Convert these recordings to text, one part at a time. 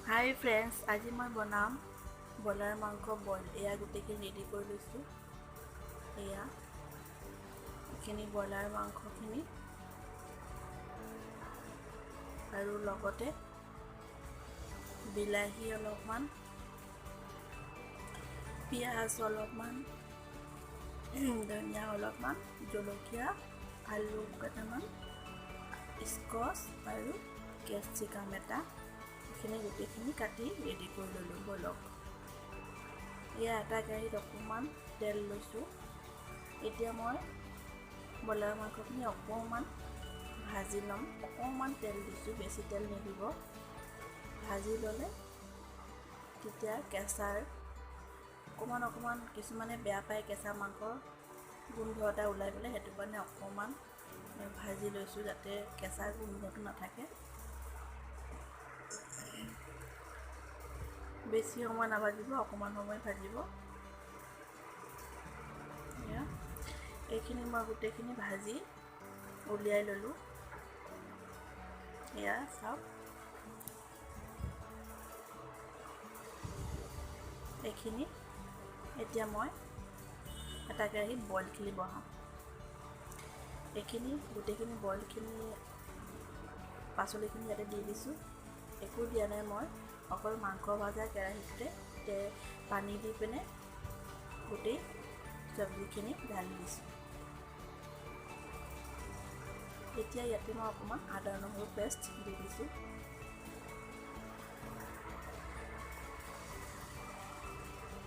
হাই friends, আজি মই বনাম ব্ৰইলাৰ মাংস বইল। এয়া গোটেইখিনি ৰেডি কৰি লৈছোঁ। এয়া এইখিনি ব্ৰইলাৰ মাংসখিনি আৰু লগতে বিলাহী অলপমান, পিঁয়াজ অলপমান, ধনিয়া অলপমান, জলকীয়া, আলু কেইটামান, স্কচ আৰু কেপচিকাম এটা, এইখিনি গোটেইখিনি কাটি ৰেডি কৰি ল'লোঁ। বলক এয়া এটা কেৰাহীত অকণমান তেল লৈছোঁ। এতিয়া মই ব্ৰইলাৰ মাংসখিনি অকণমান ভাজি ল'ম। অকণমান তেল দিছোঁ, বেছি তেল নিদিব। ভাজি ল'লে তেতিয়া কেঁচাৰ অকণমান কিছুমানে বেয়া পায়, কেঁচা মাংসৰ গোন্ধ এটা ওলাই পেলাই, সেইটো কাৰণে অকণমান ভাজি লৈছোঁ যাতে কেঁচাৰ গোন্ধটো নাথাকে। বেছি সময় নাভাজিব, অকণমান সময় ভাজিব। এইখিনি মই গোটেইখিনি ভাজি উলিয়াই ল'লোঁ। এয়া চাওক, এইখিনি এতিয়া মই এটা কেৰাহীত বইলখিনি বহাম। এইখিনি গোটেইখিনি বইলখিনি পাচলিখিনি ইয়াতে দি দিছোঁ। একো দিয়া নাই, মই অকল মাংস ভজা কেৰাহীটোতে পানী দি পিনে গোটেই চব্জিখিনি ঢালি দিছোঁ। এতিয়া ইয়াতে মই অকণমান আদা নহৰু পেষ্ট দি দিছোঁ।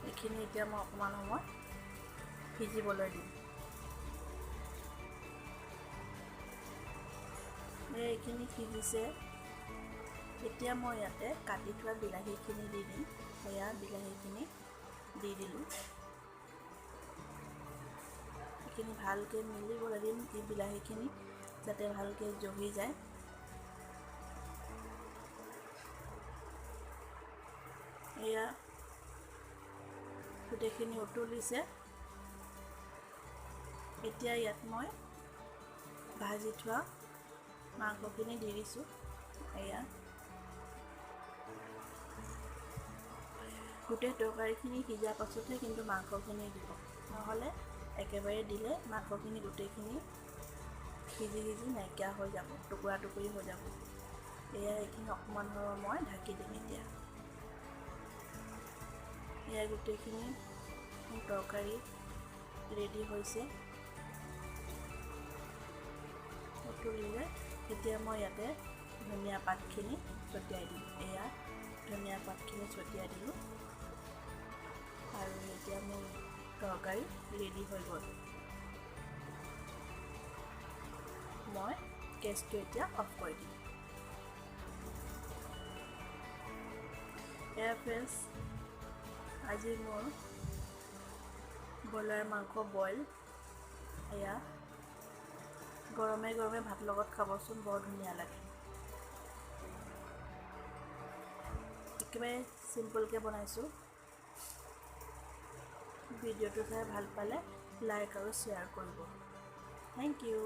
এইখিনি এতিয়া মই অকণমান সময় সিজিবলৈ দিম। এইখিনি সিজিছে। এতিয়া মই ইয়াতে কাটি থোৱা বিলাহীখিনি দি দিম। এয়া বিলাহীখিনি দি দিলোঁ। এইখিনি ভালকৈ মিলিবলৈ দিম, এই বিলাহীখিনি যাতে ভালকৈ জহি যায়। এয়া গোটেইখিনি উতলিছে। এতিয়া ইয়াত মই ভাজি থোৱা মাংসখিনি দি দিছোঁ। এয়া গোটেই তৰকাৰীখিনি সিজাৰ পাছতহে কিন্তু মাংসখিনি দিব, নহ'লে একেবাৰে দিলে মাংসখিনি গোটেইখিনি সিজি নাইকিয়া হৈ যাব, টুকুৰা টুকুৰি হৈ যাব। এয়া এইখিনি অকণমান সময় মই ঢাকি দিম। এতিয়া এয়া গোটেইখিনি তৰকাৰী ৰেডি হৈছে, উতলিলে। এতিয়া মই ইয়াতে ধনিয়া পাতখিনি ছটিয়াই দিম। এয়া ধনিয়া পাতখিনি ছটিয়াই দিলোঁ আৰু এতিয়া মোৰ তৰকাৰী ৰেডি হৈ গ'ল। মই গেছটো এতিয়া অফ কৰি দিম। এয়া ফ্ৰেণ্ডছ, আজি মোৰ ব্ৰইলাৰ মাংস বইল। এয়া গৰমে গৰমে ভাত লগত খাবচোন, বৰ ধুনীয়া লাগে। একেবাৰে চিম্পলকৈ বনাইছোঁ। ভিডিঅ'টো চাই ভাল পালে লাইক আৰু শ্বেয়াৰ কৰিব। Thank U.